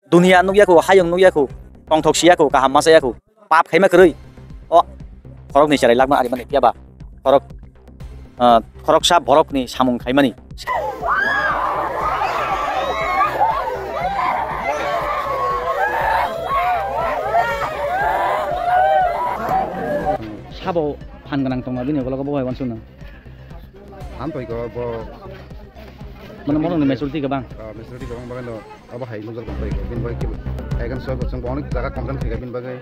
dunia nugiaku hayung nugiaku tongthok siaku kaham masayaku pap khaima krui o khorok ni charai lagma ari mani piaba khorok sa borok ni samung khaimani sabo phan ganang tonga bini gologo boy wansuna am toy go bo mana mono ni mesulti ka bang bagai no aba hai nuzal ko toy go bin bagai ki egan so song bonik jaga content thega bin bagai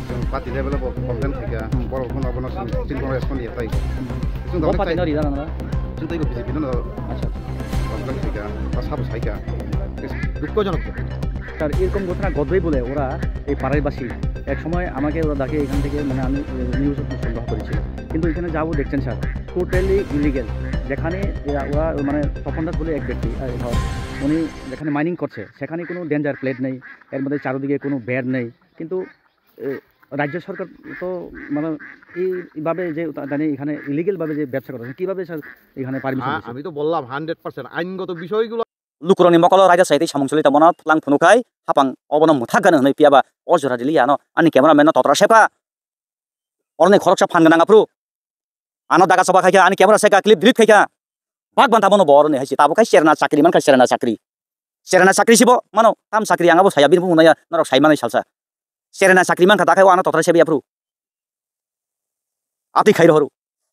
song pati level bo content thega bor ko na bona tin ko respond yetai song bo pati no ri dana song toy go bisi bin no acha content thega ba sabo saika দুঃখজনক sir এরকম ঘটনা ঘটবেই বলে ওরা এই পাড়ারবাসী এক সময় আমাকে ওরা ডাকে এখান থেকে মানে আমি নিউজ সংগ্রহ করেছি কিন্তু এখানে যাবো দেখছেন স্যার টোটালি ইলিগেল যেখানে ওরা মানে তপন দাস বলে এক ব্যক্তি ধর উনি যেখানে মাইনিং করছে সেখানে কোনো ডেঞ্জার প্লেট নেই এর মধ্যে চারদিকে কোনো ব্যাড নেই কিন্তু রাজ্য সরকার তো মানে এইভাবে যে জানি এখানে ইলিগেলভাবে যে ব্যবসা করছে কীভাবে স্যার এখানে পারমিশন আমি তো বললাম 100% আইনগত বিষয়গুলো lukuroni mokolo raja saiti samung suli tamono lang phunukai hapang obono muthagana hnoi piaba ojora dili ano ani cameraman no totra sepa orne khoroksa phangananga pru ano daga soba khaika ani camera seka clip delete khaika bag ban tamono borne haisi tabo kai serna chakri man kai serna chakri sibo mano tam chakri angabo saya bin bunaya norok saimani salsa serna chakri man khata kai ano totra sebi apru ati khairo horu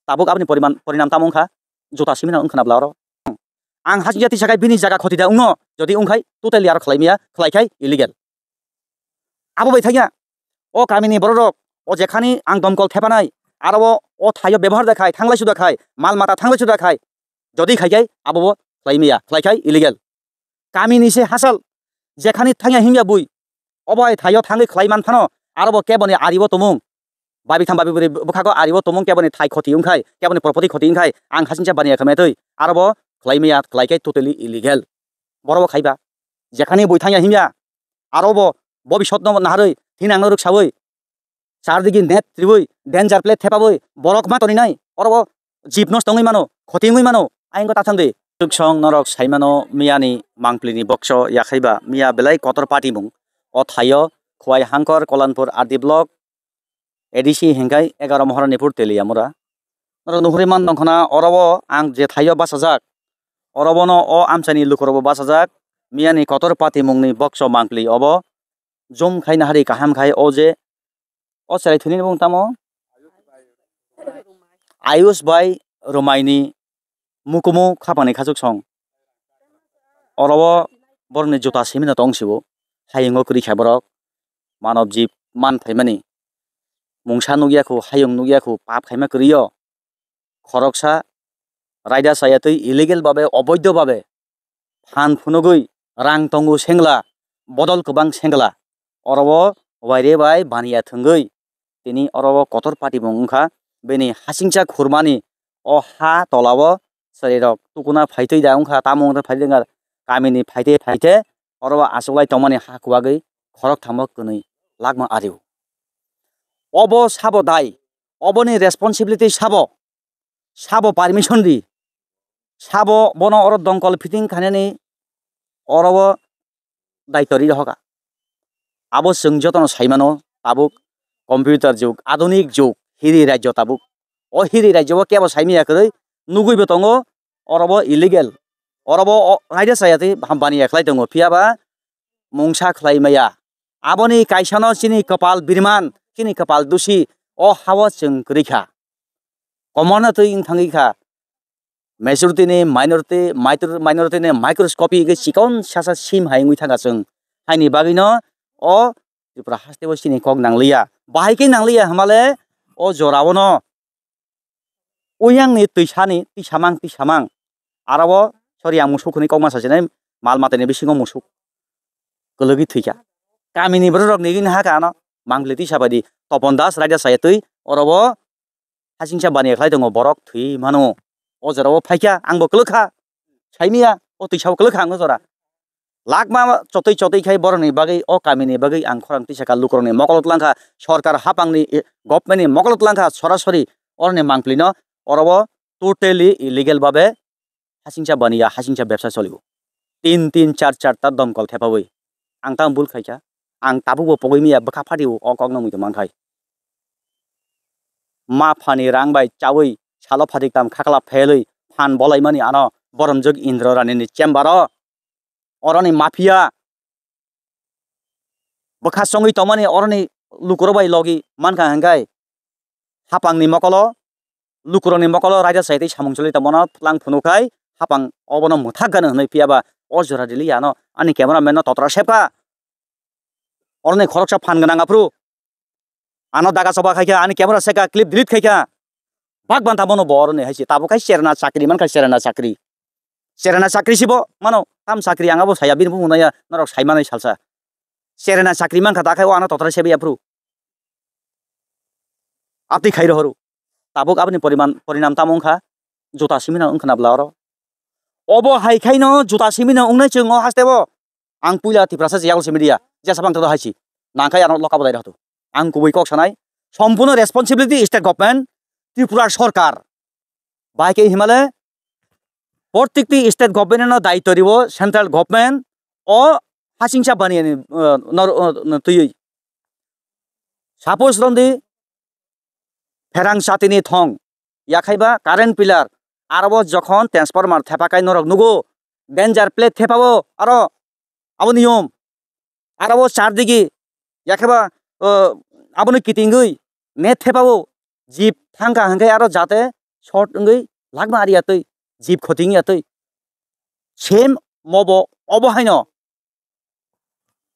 tabuk apni porinam tamong kha jota simina ungkhana blaro ang hasil jati sakai bini jaga khoti da ungo jodi ungkai totally ar khlaimia khlaikai illegal abo bai thaiya o kamini borok o jekhani ang domkol thepanai aro o thayo ব্যবহার দেখায় থাংলাই সুদা খায় মাল মাতা থাংলাই সুদা খায় যদি খাইkai abo khlaimia khlaikai illegal kamini se hasal jekhani thangya himya bui obai thayo thangai khlaiman phano aro keboni aribo tomung babi tham babi buri bukhago aribo tomung keboni thai khoti ungkai keboni property khoti ungkai ang hasincha baniya khamai tei aro khlaimia khlaikai totally illegal borobo khaiba jekhani boithanya himya arobo bobishot no naharoi thinang noruk saboi chardigi net triboi danger plate thepaboi borok ma toni nai orobo jeep nos tongoi mano khotingoi mano aingo tathangde tuksong norok saimano miani mangplini boxo yakhaiba mia belai kotor party mung o thayo khwai hangkor kolanpur adi block edisi hengkai 11 mohora nipur telia mora norok nuhriman nongkhana orobo ang je thayo basajak orobono o amchani lukorobo basajak miani kotor pati mungni boxo mangpli obo jom khaina hari kaham khai oje o sarai thuni bung tamo ayush bai romaini mukumu khapani khajok song orobo borni jota simina tongsibo hayingo kuri khaborok manav jeep man thaimani mungsa nugiakhu hayung nugiakhu pap khaima kriyo khoroksa rider সায়াতই illegal ভাবে অবৈধ ভাবে fun ফুনগই রাং তঙ্গু সেংলা বদল কবাং সেংলা অরব ওয়াইরে by বানিয়া থঙ্গই তিনি অরব কতর পাটি বংখা বেনি হাসিংচা খুরমানি ও হা তলাব শরীরক তুকুনা ফাইতই দাউংখা তামং ফাইদেঙ্গার কামিনি ফাইতে অরব আসলাই তমানি হা কুয়াগৈ খরক থামক কनै লাগমা আরিউ of sub দাই অবনি responsibility sub permission দি sabo bono orot dongkol fitting khaneni orobo daitori hoka abo sung jotono saimano tabuk computer jug adonik jug hiri rajyo tabuk o hiri rajyo kebo saimia kroi nugui betongo orobo illegal orobo raida sayati bani ekhlai tongo piaba mungsa khlaimaya aboni kaisano chini kapal birman chini kapal dusi o hawa chung krikha komona tui thangi kha majority ne minority ne microscopy ge sikon sasa sim haingui thanga chung haini bagino o jipra hastebo sini kok nanglia bahai ke nanglia hamale o jorawono uyang ni tuisani ti samang arabo sorry ang musuk ni kok masa jene mal matene bisingo musuk kologi thuika kamini borok ni gin ha kana mangleti sabadi topon das raja sayatui orobo hasingsa bani khlai dongo borok thui mano o jorao phaika angbo klokha saimia o tuisau klokha ang jora lakma chotoi khai boroni bagai o kamini bagai ang khorang tisaka lukroni mokolot langkha sarkar hapangni government ni mokolot langkha sorasori orne mangplino orobo totally illegal babe hasingsa baniya hasingsa ব্যবসা চলিব 3 4 4 টা দমকল থেপাবই ang ta bul khaika ang tabu bo pogoi miya baka phati o kok no muito mankhai ma phani rang bai chawi salo phatik tam khakla pheloi phan bolai mani ano boromjog indra rani ni chamber oroni mafia baka songi tomani oroni lukuro bai logi mankha hangai hapang ni mokolo lukuro ni mokolo raja saite samungcholi tamona plang phunukai hapang obono muthak gan hnai piaba o jora dili ano ani cameraman no totra sepka orne khoroksa phan gana ngapru ano daga soba khaika ani camera seka clip delete khaika bagban tabono borne haisi tabo kai serna chakri man kai serna chakri sibo mano tam chakri angabo saya bin bu munaya narok saimanai salsa serna chakri man kha dakai o ano totra sebe apru apni khairo horu tabuk apni porinam tamongkha jota simina ungkhana blaro obo haikhaino jota simina ungnai chungo hastebo ang puila tiprasa jial simidia jasabang todo haisi nangkai ano lokabo dai rahtu ang kubui kok sanai সম্পূর্ণ responsibility state government Tripura সরকার বাইকে হিমালয় প্রত্যেকটি state গভর্নমেন্টের দায়িত্ব দিব central government ও হাসিংসা বানিয়ে তুই suppose রন্দি ফেরাং সাতিনি থং ইয়াখাইবা current pillar আরব যখন transformer থেপাকাই নরক নুগো ডেঞ্জার প্লেট থেপাবো আরো আবো নিয়ম আরব চারদিকে ইয়াখাইবা aboni kitingui net thepabo jeep thangka hangkai aro jate short ngui lagma ari atoi jeep khoting atoi same mobo obo haino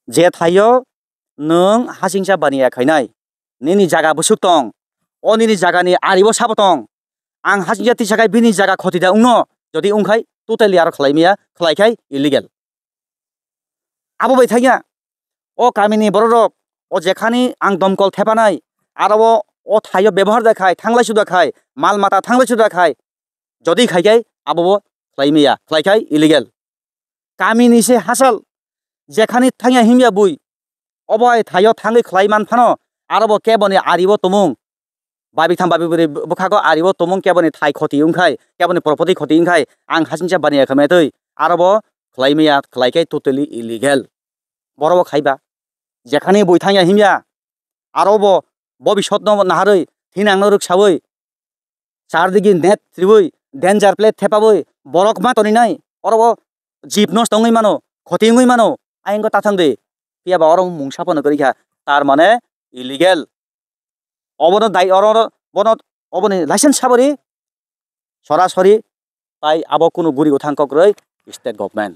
je thayo nung hasingsa baniya khainai nini jaga busuk tong onini jaga ni aribo sabotong ang hasingsa tisakai bini jaga khotida ungno jodi ungkhai totally aro khlaimia khlaikai illegal abo bai thaiya o kamini bororok ও যেখানে আং দমকল থেপানাই আরো ও থাইও ব্যবহার দেখায় থাংলাই সুদা খায় মাল মাতা থাংলাই সুদা খায় যদি খাইকাই আবো খাইমিয়া খাইকাই ইলিগেল কামি নিছে হাসল যেখানে থাইয়া হিমিয়া বুই অবয় থাইও থাঙ্গি খাইমান ফানো আরো কেবনে আরিব তমুং বাবি থাম বাবি বখাগো আরিব তমুং কেবনে থাই ক্ষতি উংখাই কেবনে প্রপার্টি ক্ষতি উংখাই আং হাসিংসা বানিয়া খামে তৈ আরো খাইমিয়া খাইকাই টোটালি ইলিগেল বড় খাইবা যেখানে বইথাইয়া হিমিয়া আরব ভবিষ্যৎ নাহারই থিনাং রুকসাবই চারদিকে নেট ত্রিবই ডেঞ্জার প্লেট থেপাবই বরক মা তনি নাই অরব জিপ নষ্ট হই মানো ক্ষতি হই মানো আইনগো তাথাং দে পিয়াবা অরং মুংসাপন করিখা তার মানে ইলিগেল অবন দাই অর বন অবনি লাইসেন্স সাবরি সরাসরি তাই আব কোনো গুরি উঠাঙ্কক রই স্টেট গভর্নমেন্ট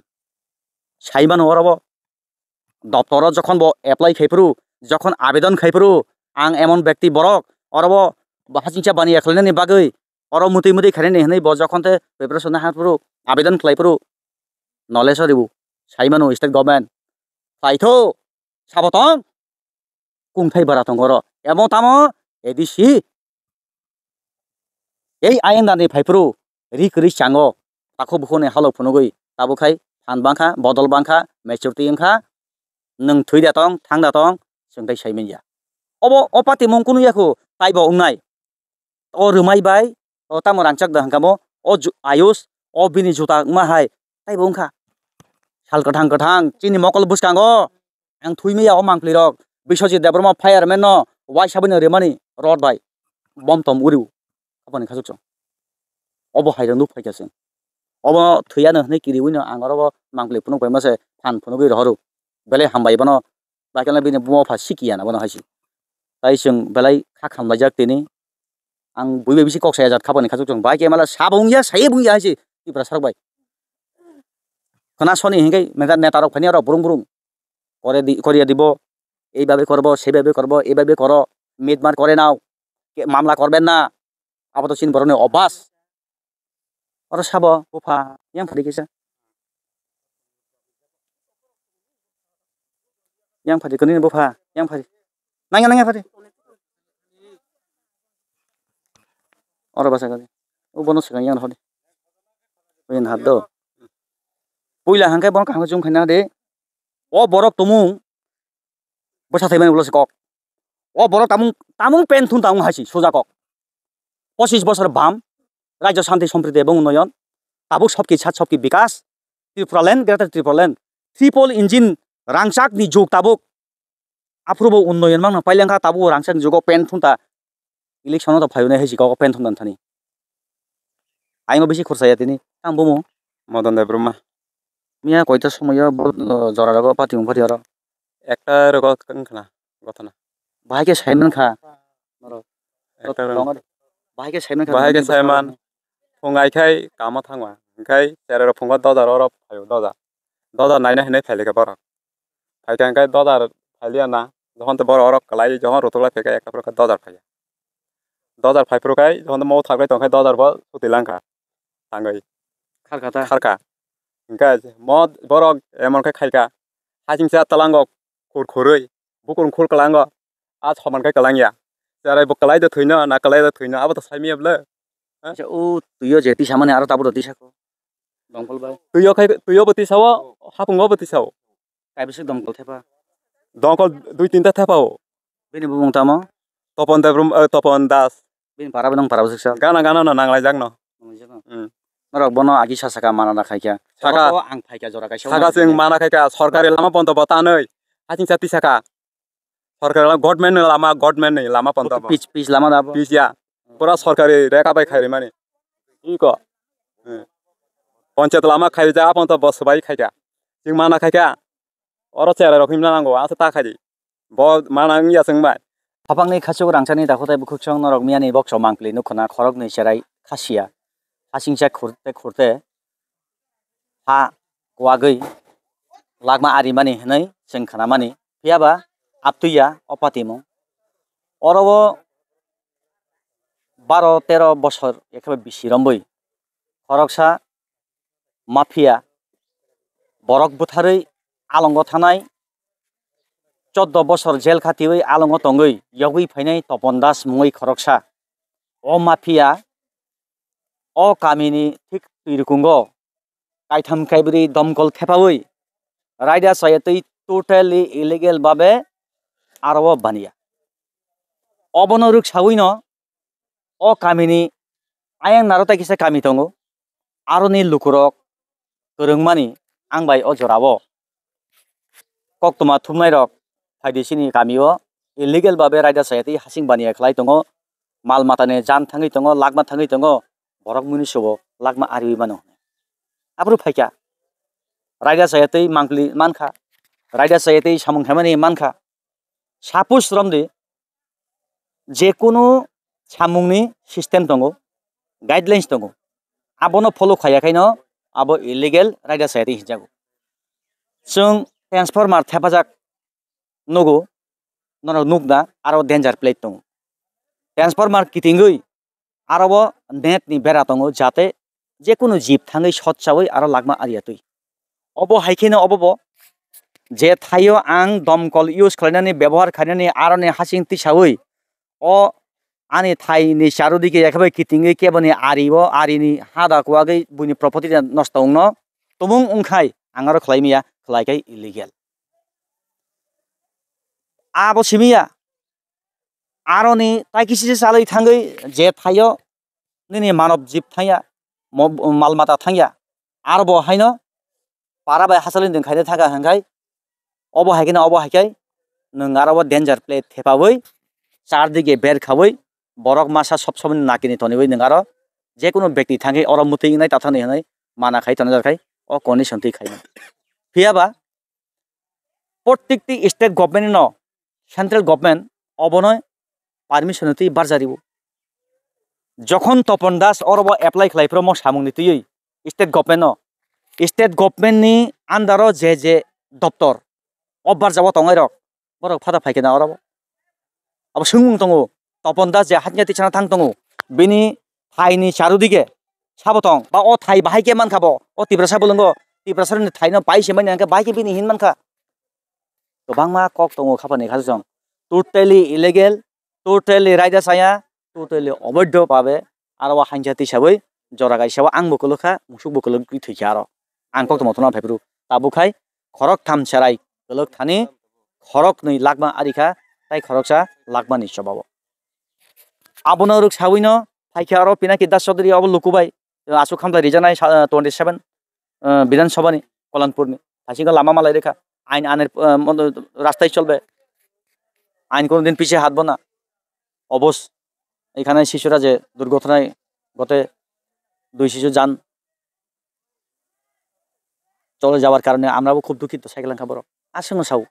সাইমানো অরব দপ্তর যখন এপ্লাই খাইফরু যখন আবেদন খাইফরু আং এমন ব্যক্তি বরক অরব হাসিংসা বানিয়া খাইনানি বাগৈ অরব মুতি মুতি খাইনানি হनै ব যখনতে প্রিপারেশন হাফরু আবেদন খাইফরু নলেজ দিবু সাইমানো স্টেট গভর্নমেন্ট ফাইথো সাবতং কুংথাই বারাতং গর এমন তাম এডিসি এই আইন দানি ফাইফরু রিকরি চাঙ্গো তাকো বুখনে হালো ফুনুগৈ তাবুখাই ফানবাংখা বদল বাংখা মেচুরিটি इंखा नों थुइदा तं थांदा तं जोंथाय साइमेया अबो अपाति मंकुनु याखो ताइबो उंनाय ओ रुमाइबाय ओ तामो रांचाक दा हंगामो ओ आयुष ओ बिनि जुता माहाय ताइबो उंखा साल कथां चिनि मकल बुसकांगो आं थुइमेया ओ मांक्लिरक बिश्वजित देबरमा फायारमेन न वाइ साबनो रेमानि रड बाय बम तम उरिउ अपनि खाजुक अबो हाइरनु फाइकासिं अबो थुइयानो हनै किरिउनो आंगरबो मांक्लि फुनु बायमासे फान फुनुगै रहरु बेले हामबाय बनो बायकला बिनि बुमा फा सिकिया ना बनो हासि ताइ जों बेलाय खा खामलायजाक दिनि आं बयबो बिसि कक्साया जात खाबानि खाजुक जों बायके माला साबुंगिया साये बुंगिया हासि इब्रा सरबाय खना सनि हिंगाय मेगा नेतारक फानि आरो बुरुं बुरुं करिया দিব এইভাবে করব সেভাবে করব এইভাবে করো মিটমার করে নাও মামলা করবেন না আপাতত চিন বরনে অবাস আর sub উফা young ফাদি কিসা yang phadi kuni bo pha yang phadi nanga phadi ora basa kali o bono sanga yang hodi oin haddo puila hangkai bon kang jung khana de o borok tumung basa thaiban ulos kok o borok tamung pen thun tamung hasi soja kok 25 বছর বাম রাজ্য শান্তি সম্প্রীতি এবং উন্নয়ন তাবুক সবকি ছাত সবকি বিকাশ Tripuraland greater Tripuraland triple engine rangchak ni jog tabuk aprobo unnoyon mang pailangka tabu rangchak jogo pen thunta election to phayone hesi ko pen thundan thani aimo besi khorsa tini ang bomo Madan Deb Brahma মিয়া কয়টা সময় জরা রাগো পাতি মুফাতি আর একটা রকম ঘটনা ভাইকে সাইমান খা একটা ভাইকে সাইমান খা বাহাইকে সাইমান फुङाइखाय कामा थांवा ओंखाय सेराव फुङा ददार अरब फायो ददार नायना हनै फाइलेका बर फाइका ओंखाय ददार फाइलियाना जहन बर अरब कलाई जहन रतला फेका एकटा प्रकार ददार फाया ददार फाइफ्रकाय जहन मौ थागै तंखाय ददार ब सुतिलांखा थांगै खारखाता खारका ओंखाय मद बर एमनखाय खायका हाजिंसा तलांग खुरखुरै बुकुर खुर कलांग आ छमनखाय कलांगिया सेराय बकलाई द थैनो ना कलाई द थैनो आबो त साइमियाबले अच्छा ओ तुयो जेती सामाने आरो ताबो दति साको दंकल बाय तुयो बति साव हापुंगो बति साव काइबेसे दंकल थेपा दंकल दुई तीनटा थेपाओ बेनि बुंग तामा तपन दास बेनि पाराबो दं पाराबो सकसा गाना न नांलाय जागनो नरक बनो आगि सासाका माना खायका साका आं फायका जरा गायसाव साका जों माना खायका सरकारि लामा पन्त बतानै हाथिं साथि साका सरकारि गभर्नमेन्ट लामा पन्त पिच लामा दाबो पिसिया पूरा सरकारि रेका बाय खायरे माने इको पञ्चायत लामा खाय जा पन्त बस बाय खायका जों माना खायका अर चेरा रखिमना नांगौ आसे ताखादि ब मानांगिया जोंबाय हापांनि खासेव रांसानि दाखोथाय बुखुक्षं नरक मियानि बक्स मांक्लि नुखना खरक नै सेराय खासिया हासिंसा खुरते हा वागै लागमा आरि मानि हनै जों खाना मानि फियाबा आपतुया अपातिमो अरबो 12-13 বছর একেবারে বিশিরম্বই খরকসা মাফিয়া বরক বুথাरै आलंग थानाय 14 বছর जेल खाथियै आलंग तंगै यगै फैनाय तपन दास मुङै खरकसा a mafia a Kamini thick तुइरुकुंगो कायथाम कायब्रै दमकल थेपावै रायदा सायतै टोटली इलिगेल बाबे आरव बानिया अबनरुक सावैनो अ कामिनि आयं नारता किसा कामि दङ आरनि लुकुरक गोरोंमानि आंबाय अजराबो कक्तमा थुमनाय रक फायदिसिनि गामियो इलिगेल बाबे रायदा सायति हासिं बानिया खलाय दङ माल माताने जान थाङै दङ लागमा थाङै दङ बरक मुनिसबो लागमा आरि बानो आब्रु फायका रायदा सायति मांगलि मानखा रायदा सायति सामुं हेमानि मानखा सापुस रमदि जेकुनु सामुंनि सिस्टेम दङ गाइडलाइन्स दङ आबनो फलो खायाखैनो आबो इलिगेल रायदा सायति हिजागो जों ट्रान्सफार्मार थेफाजाक नगो नर नुकदा आरो डेन्जार प्लेट दङ ट्रान्सफार्मार किथिंगै आरो नेटनि बेरा दङ जाते जेकुनु जिब थाङै शट सावै आरो लागमा आरियातै अबो हायखिनो अबो जे थायो आं दमकल इउज खालायनानै व्यवहार खालायनानै आरनि हासिं तिसावै अ आनि थाइनि चारुदिके एकेबारे किथिंगै केबनि आरिबो आरिनि हादा कुवागै बुनि प्रपर्टी नष्ट उंनो तुमुं उंखाय आंगारो खलायमिया खलायखाय इलिगेल आबो सिमिया आरनि ताइकिसि सालै थाङै जे थायो निनि मानब जिब थाया मालमाता थांया आरबो हायनो पाराबाय हासलिन जों खायनो थागा हंखाय अबो हायखिनो अबो हायखाय नों आरबो डेन्जार प्लेट थेपावै चार दिगे बेर खावै बरक मासा सब सब नाकिनि तनिवै नों आरो जेकुनु व्यक्ति थाङै अर मुथै नाय ताथानै हनै माना खाय तन जाखाय अ कन्डिशन थै खाय फियाबा प्रत्येकटी स्टेट गभर्नमेन्ट न सेंट्रल गभर्नमेन्ट अबनो पारमिशन थै बारजारिबो जखन तपन दास अरबो एप्लाइ खालायफ्रो म सामुंनि थैयै स्टेट गभर्नमेन्ट नि आन्डारो जे दप्तर अबार जाव तंगाय रक बरक फादा फायकेना अरबो अब सुंमुं दङ तपन दास जे हातनिया तिसाना थां दङ बिनि थाइनि चारुदिगे साबतं बा अ थाइ बाहायके मानखाबो अ तिब्रासा बोलंगो तिब्रासानि थाइनो बायसे माने आंके बाहायके बिनि हिन मानखा गोबांमा कक दङ खाफानि खाजों टोटली इलिगेल टोटली रायदा साया टोटली अवैध भाबे आरो हांजाति हिसाबै जरा गायसाव आं बकलखा मुसुक बकल थैखा आरो आं कक मथना फाइब्रु ताबुखाय खरक थाम सेराय गलक थानि खरक नै लागमा आरिखा ताइ खरकसा लागमा निसबाबो आबनो रुक सावैनो फाइखा आरो पिनाकि दास चौधरी अब लुकुबाय आसु खामला रिजानाय 27 विधानसभानि कलानपुरनि हासिंगा लामा मालाय रेखा আইন আইনের রাস্তায় চলবে, আইন কোনোদিন পিছিয়ে হাঁটবো না। অবশ এখানে শিশুরা যে দুর্ঘটনায় গতে 2 শিশু যান চলে যাওয়ার কারণে আমরাও খুব দুঃখিত সাইকেল খাবার আসলে সাউ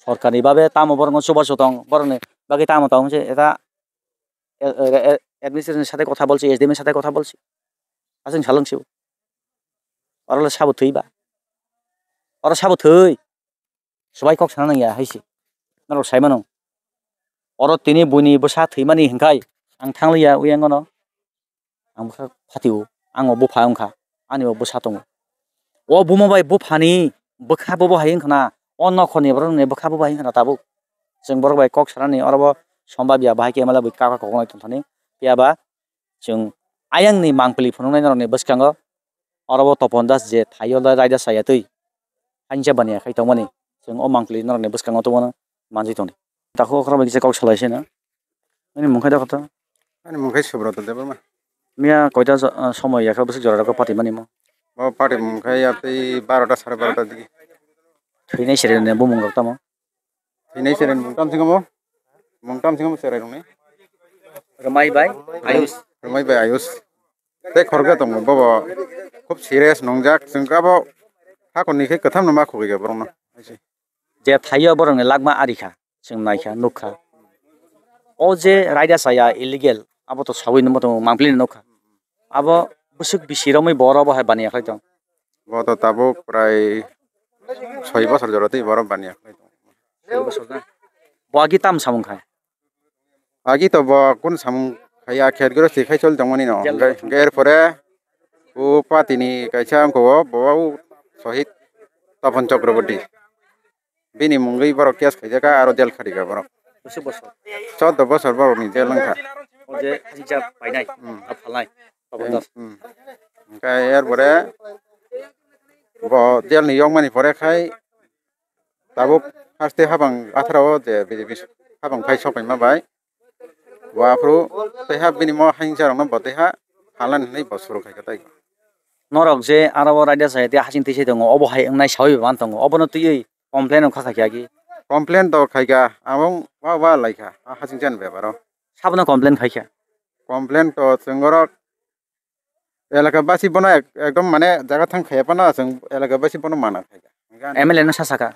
সরকারিভাবে তামো বরং সুবাস তং বরং বাকি তামো তং যে এটা অ্যাডমিনিস্ট্রেশনের সাথে কথা বলছি, এসডিএম এর সাথে কথা বলছি, আসেন সালংছিও ওরা সাবো থইবা ওরা সাবো থই সবাই কক সানা নাইয়া হাইছি নার সাইমানো ওরা তিনি বইনি বসা থইমানি হিंखाय आं थांलिया उयांगनो आं बखा फातिउ आंगो बफा अंखा आनिबो बसा दङ अ बुमाबाय बफानि बोखाबो हायिंखना अ नखरनि बरने बोखाबो हायिंखना ताबो जों बरबाय कक सानानि अरबो सम्भाबिया बाहाय केमाला बै काका कगनाय तथानि पियाबा जों आयांनि मांपलि फुनुंनाय नरने बसखाङो अरबो तपन दास जे थायो रायदा सायातै हाइंजा बानिया खायतमनि जों अ मांपलि नरने बसखाङो तो मानजि तनि ताखो खराबा गिसे कक सलायसे ना अनि मुखाय दा खता अनि मुखाय सोब्रत देबो मा मिया कयटा समय याखा बस जराखौ पार्टी मानि म पार्टी मुखाय आतै 12टा 12:30 दिगि थैनाय सेरेने बुमुं रक्ता म थैनाय सेरेन मुंताम सिंगम सेराय दंनि रमाई बाय आयुष ते खरगा दङ बाबा खूब सिरियास नंजाक जोंगाबो हाखनिखे कथाम नमा खगैगा बरना जे थायो बरंने लागमा आरिखा जों नायखा नुखा ओ जे रायदा साया इलिगेल अब तो सावै नमो तो मांपलिन नखा अब बुसुक बिसिरमै बरा बहाय बानिया खाय दं बतो ताबो प्राय 6 बছর जरतै बरा बानिया खाय दं बागि ताम सामुं खाय आगि तो बा कोन सामुं खाया खेरगरो सिखाय चल दंमनि न गेर परे ओ पातिनि कायसा आंखौ बाव शहीद तपन चक्रवर्ती बिनि मुंगै बर केस खायजाका आरो जेल खारिगा बर 14 বছর बरनि जेल लंखा जे हिजाब बायनाय फालनाय ओमफ्राय एर परे जेल नि यंमानि परे खाय ताबो फार्स्टे हाबां आथराव जे बिदि हाबां खाय सकाय माबाय वाफ्रु तेहा बिनि म हाइंसा रंना बतेहा हालान नै बसुर खायगा ताइ नरक जे आरो रायदा सायते हासिं तिसे दङ अबहाय अंनाय सावै बान दङ अबनो तुयै कमप्लेन खाखाखियागि कमप्लेन तो खायगा आबं वा लाइखा हासिं जान बेबारो साबना कमप्लेन खायखा कमप्लेन तो जोंगरो एलाकाबासि बना एकदम माने जागा थां खायापाना जों एलाकाबासि बना माना खायगा एमएलए न सासाका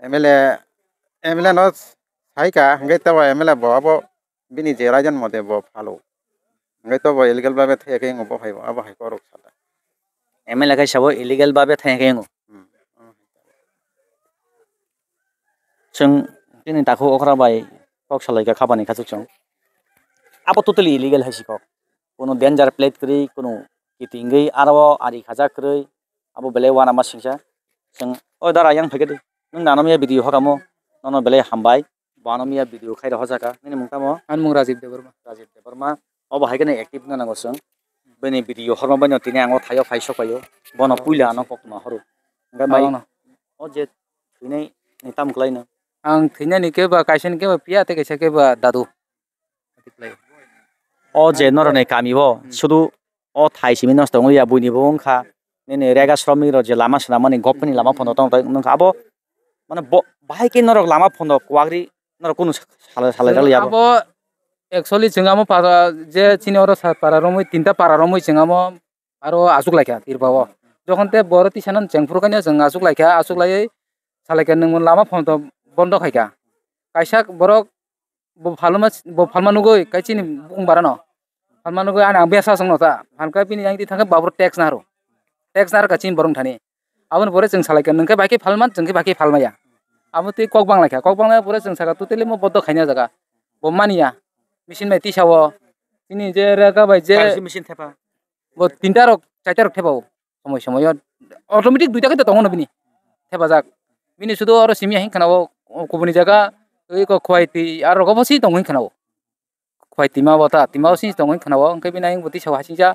एमएलए न साइका हंगे तवा एमएलए बआबो बिनि जे राजन मते ब फालो हंगे तो ब इलीगल बाबे थेके ngो ब हाय अब हाय करक सादा एमएलए का सबो इलीगल बाबे थेके ngो जों दिनै दाखौ अखरा बाय कक सलायगा खाबानि खाजुचों अब टोटली इलीगल हासिको कोनो डेंजर प्लेट करै कोनो किटिंगै आरो आरि खाजा करै अब बेले वाना मासिंसा जों ओ दारा yang फैगदे नों नानमिया भिडिअ हरामो नन बेले हामबाय बानमिया भिडिअ खायरा हजाका ननि मुंतामो आन मुं राजीव देबरमा अब हायगने एक्टिभ ना नांगोसों बेनि भिडिअ हरमा बायनो तिने आंगो थायो फाइसो पायो बन पुइला न ककमा हरु गाय ओ जे थैनाय निताम क्लाइनो आं थैनायनि केबा कायसन केबा पिया ते कैसे केबा दादु ओ जे नरने कामिबो सुदु ओ थाइसिमि नस्त ngया बुइनिबो अंखा नेने रेगा श्रमिक र जे लामा सनामानि गपनि लामा फन्द तंग नंखा अब माने बाहाय के नरक लामा फन्द क्वाग्रि नर कुनु साले जालिया अब एक्चुअली जोंगामो पारा जे चिनिवर पारा रमै तीनटा पारा रमै जोंगामो आरो आजुक लायखा तिरबाव जखनते बरति सानन चेंफुरखानि जों आजुक लायै सालायके नों लामा फन्द बन्द खायका कायसा बरक फालमानुगै कायचिनि बुंबारा न फालमानुगै आं बेसा संनता फानका बिनि आंति थांगा बाबर टैक्स नारो टैक्स नार काचिन बरं थानि आबन परे जों सालायके नोंके बाकी फालमान जोंके बाकी फालमाया आबो ति कक बांलायखा कक बांलाया परे जों सागा टोटली म बद्द खायना जागा बमानिया मेसिन बाय तिसाव तिनि जे रेगा बाय जे मेसिन थेपा ब तीनटा रक चारटा रक थेबाव समय अटोमेटिक दुइटा के दङ न बिनि थेबा जाक बिनि सुदो आरो सिमिया हिंखानाव गुबुननि जागा ओइ को खवाइति आरो गबसि दङ हिंखानाव खवाइति मा बता तिमावसि दङ हिंखानाव अंकै बिनाय बति साव हासिजा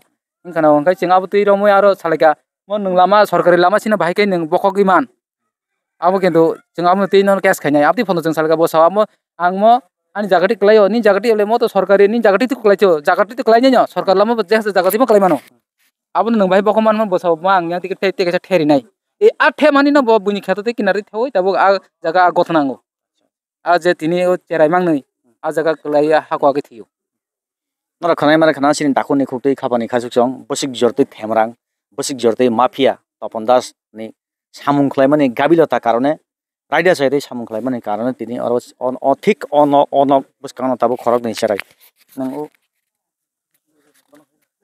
हिंखानाव अंकै जोंआबो दै रमै आरो सालायगा म नों लामा सरकारि लामा सिना बाहायके नों बखक इमान आबो किन्तु जोंआबो दै न केस खायनाय आबति फनो जों सालायगा बसाव आंम आनि जागाति क्लायो नि जागाति ले म तो सरकारि नि जागाति तो क्लायचो जागाति तो क्लायनि न सरकार लामा जे जागाति म क्लायमानो आबो नों बाहाय बखमान म बसाव मा आंनिया टिकेट थेरिनाय এই আঠে মানি না বুনি খেতে কিনারে থাই তাবো জায়গা গথনাঙ্গো যে তিনি চেরাই মাংनै জায়গা কলাই হাকো আগে थियो nora khanai mara khana sin dakoni khutei khapani khasuk chong bosik jortei themrang bosik jortei mafia Tapan Das ni samung khlaimani gabilota karone raida saidei samung khlaimani karone tini thik on buskano tabo khorok ni cherai nang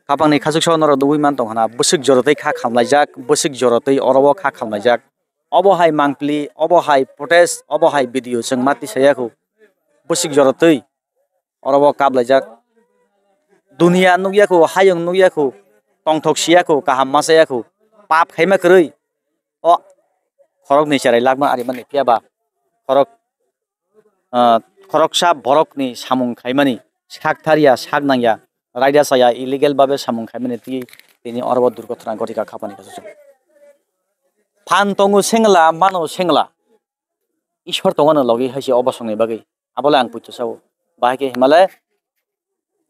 khapangni khasuk chong nora dui man tong hana bosik jortei kha khamlaijak bosik jortei orobo kha khamlaijak obohai mangpli obohai protest obohai video sing mati sayakhu bosik jortei orobo kablaijak dunia nugyaku hayung nugyaku tongthok siyaku kaham masayaku pap khaima kroi o khorok ni charai lagma ari mani piaba khoroksa borok ni samung khaimani saktharia sagnangya raida saya illegal babe samung khaimani tini orbo durgotona gotika khapani kasu phan tongu sengla mano sengla ishwar tongano logi haisi obasongni bagi abola ang puitu sawo bahake himalaya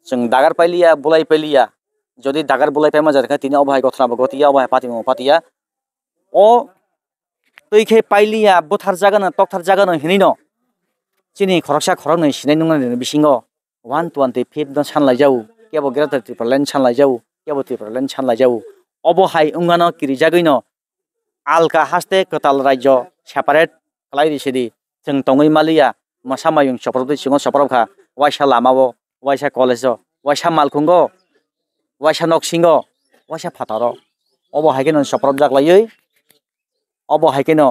जों दागार पाइलिया बुलाइ पाइलिया जदि दागार बुलाइ पाइमा जादों तिनी अबहाय गथनाबो गतिया अबहाय पातिमो पातिया ओ तैखे पाइलिया बुथार जागानो तकथार जागानो हिनिनो चिनि खरकसा खरक नै सिनाय नंगना बिसिंगो 125 न सानलाय जाऊ केबो ग्रेटर ट्रिपलेन सानलाय जाऊ केबो ट्रिपलेन सानलाय जाऊ अबहाय उंगानो किरि जागैनो आलका हास्ते कताल राज्य सेपारेट खालायरिसेदि जों तङै Mallya मासामायुं सपरबदि सिङो सपरबखा वाइसा लामाबो waisa college waisa malkhungo waisa noksingo waisa phataro obo haikeno soprop jaglaioi obo haikeno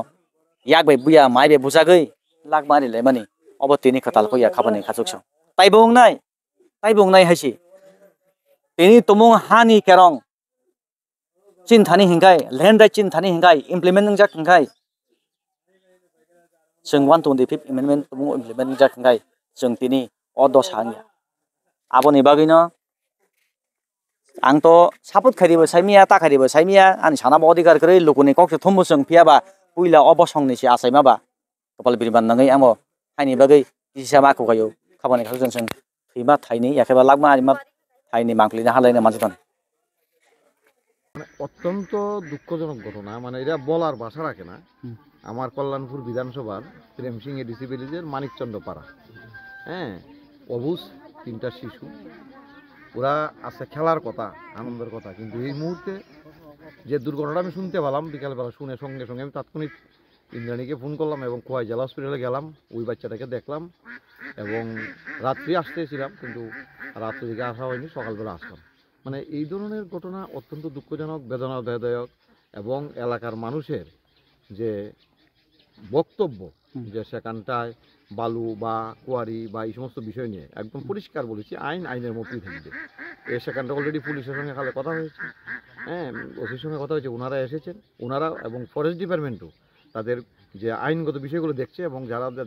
yakbai buya maibe bujagoi lagmari lemani obo tini khatalko ya khabani khachukso taibongnai haisi tini tumung hani kerong chinthani hingkai land right chinthani hingkai implement ningjak hingkai जों 125 amendment tumung implement ningjak hingkai जों tini odo sangya aboni bagino angto saput kharibo saimia ta kharibo saimia ani sana bodikar kre lokoni kokse thombo song phiaba puila obosongni si asaima ba kapal birban nangai amo haini bagai kisama ko gayo khabani khajong song thima thaini yakeba lagma arima thaini mangplina halaina manjiton অত্যন্ত দুঃখজনক ঘটনা মানে এটা বলার ভাষা রাখে না আমার কল্যাণপুর বিধানসভার প্রেমসিং এডিসি ভিলেজের মানিকচন্দ্র পাড়া হ্যাঁ অবুজ 3টা শিশু ওরা আছে খেলার কথা আনন্দের কথা কিন্তু এই মুহূর্তে যে দুর্ঘটনাটা আমি শুনতে পেলাম বিকালবেলা শুনে সঙ্গে সঙ্গে আমি তাৎক্ষণিক ইন্দ্রাণীকে ফোন করলাম এবং খোয়াই জেলা হসপিটালে গেলাম ওই বাচ্চাটাকে দেখলাম এবং রাত্রি আসতেছিলাম কিন্তু রাত্রি দিকে আসা হয়নি সকালবেলা আসলাম মানে এই ধরনের ঘটনা অত্যন্ত দুঃখজনক বেদনাদায়ক এবং এলাকার মানুষের যে বক্তব্য যে সেখানটায় বালু বা কোয়ারি বা এই সমস্ত বিষয় নিয়ে একদম পরিষ্কার বলেছি আইনের মতোই থাকবে সেখানটা অলরেডি পুলিশের সঙ্গে খালে কথা হয়েছে হ্যাঁ ওসির সঙ্গে কথা হয়েছে ওনারা এসেছেন ওনারা এবং ফরেস্ট ডিপার্টমেন্টও তাদের যে আইনগত বিষয়গুলো দেখছে এবং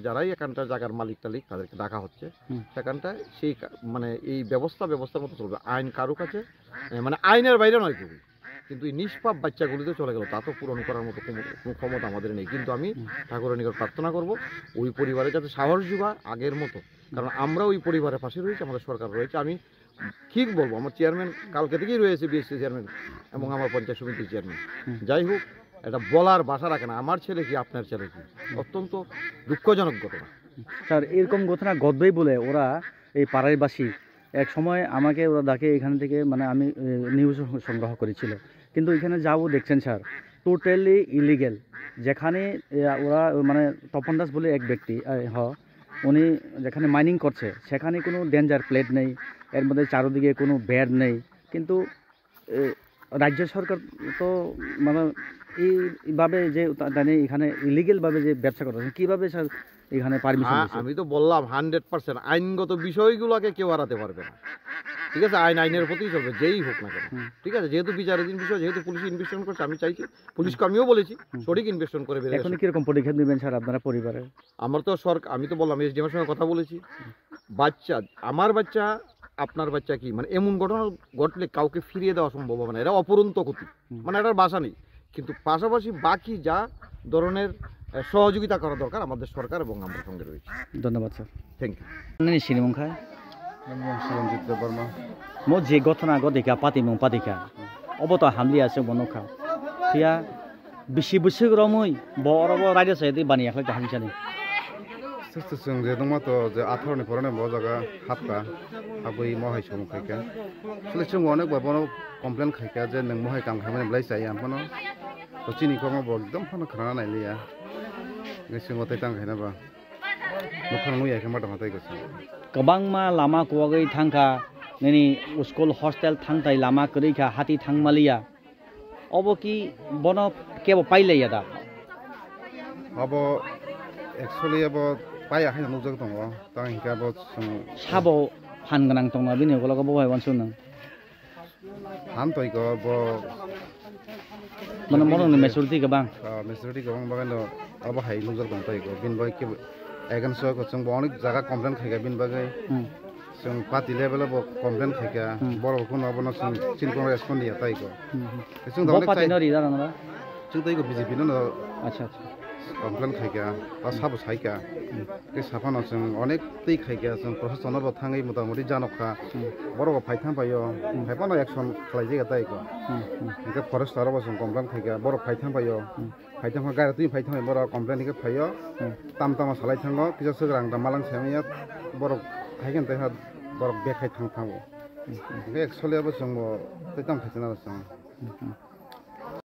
যারাই এখানটার জায়গার মালিক টালিক তাদেরকে ডাকা হচ্ছে সেখানটায় সেই মানে এই ব্যবস্থার মতো চলবে আইন কারো কাছে মানে আইনের বাইরে নয় কেউ কিন্তু এই নিষ্পাপ বাচ্চাগুলিতে চলে গেল তা তো পূরণ করার মতো কোনো ক্ষমতা আমাদের নেই কিন্তু আমি ঠাকুরের নিকট প্রার্থনা করব ওই পরিবারে যাতে সাহস যোগায় আগের মতো কারণ আমরা ওই পরিবারের পাশে রয়েছি আমাদের সরকার রয়েছে আমি ঠিক বলবো আমার চেয়ারম্যান কালকে থেকেই রয়েছে বিএসসি চেয়ারম্যান এবং আমার পঞ্চায়েত সমিতির চেয়ারম্যান যাই হোক এটা বলার ভাষা রাখে না আমার ছেলে কি আপনার ছেলে কি অত্যন্ত দুঃখজনক ঘটনা স্যার এরকম ঘটনা ঘটবেই বলে ওরা এই পাড়ারবাসী এক সময় আমাকে ওরা ডাকে এখান থেকে মানে আমি নিউজ সংগ্রহ করেছিল কিন্তু এখানে যাবো দেখছেন স্যার টোটালি ইলিগেল যেখানে ওরা মানে তপন দাস বলে এক ব্যক্তি উনি যেখানে মাইনিং করছে সেখানে কোনো ডেঞ্জার প্লেট নেই এর মধ্যে চারদিকে কোনো বেড নেই কিন্তু রাজ্য সরকার তো মানে এইভাবে যে এখানে ইলিগেলভাবে যে ব্যবসা করছে কীভাবে স্যার এখানে পারমিশন আমি তো বললাম 100% আইনগত বিষয়গুলোকে কেউ হারাতে পারবে না ঠিক আছে আইনের প্রতিই চলবে যেই হোক না কেন ঠিক আছে যেহেতু বিচারাধীন বিষয় যেহেতু পুলিশ ইনভেস্টিগেশন করছে আমি চাইছি পুলিশকে আমিও বলেছি সঠিক ইনভেস্টিগেশন করে এখন কীরকম পদক্ষেপ নেবেন স্যার আপনারা পরিবারে আমার তো সরকার আমি তো বললাম এসডিএমের সঙ্গে কথা বলেছি বাচ্চা আমার বাচ্চা আপনার বাচ্চা কি মানে এমন ঘটনা ঘটলে কাউকে ফিরিয়ে দেওয়া সম্ভব হবে না এটা অপরন্ত ক্ষতি মানে এটার বাসা নেই কিন্তু পাশাপাশি বাকি যা ধরনের সহযোগিতা করা দরকার আমাদের সরকার এবং আমরা সঙ্গে রয়েছে ধন্যবাদ স্যার থ্যাংক ইউ সিনেমংখায় Suranjit Debbarma mo je gotna go deka pati mong patika obo to hamlia se bonokha tia bisi bisi romoi borobo raja saya di bani akhlak tahan chani जों जे दङ तो जे आथरनि फरायनाय बा जागा हाबका हाबै महै सम खायका सले जों अनेक बाबनो कमप्लेन खायका जे नों महै काम खामानि ब्लाय जाय आमफनो तो चिनि खौ बो एकदम फनो खाना नायलिया गोसों गथाय तां खायना बा नखर नुया के माथा माथाय गोसो गोबां मा लामा कुवागै थांखा नैनि स्कुल हस्टेल थांथाय लामा करिखा हाथि थांमालिया अब कि बनो केबो पाइलाया दा अब एक्चुअली अब पाया खायना नुजोग दङ तां हिका बो जों साबो फान गोनां दङ बिनि गलगा बहाय वानसु नों हाम तयको बो माने मरंनि मेचुरिटि गोबां मेजरिटी गोबां बागानो अब हाय नुजोग दङ तयको बिन बाय के एगेन सो को जों अनेक जागा कमप्लेन खायगा बिन बागै जों पार्टी लेभेलाव कमप्लेन खायगा बर'खौ नबनो जों चिनखौ रेसपन्ड दिया तयको जों बो पार्टी नरि जानांगौ जों तयको बीजेपी नो अच्छा अच्छा कमप्लेन खायगा बा साबो सायका के साफानो जों अनेक तै खायगा जों प्रशासनाव थाङै मतामति जानखा बर'खौ फायथां पायो फायफानो एक्सन खालाय जायगा तयको के फरेस्टाराव जों कमप्लेन खायगा बर' फायथां पायो फायथां गारि तुइ फायथां बर' कमप्लेन के फायो ताम ताम सालाय थाङो किजा सग्रां दा मालां सेमिया बर' खायगोन तै बर' बेखाय थां थाङो के एक्चुअली अब जों तै ताम खायना जों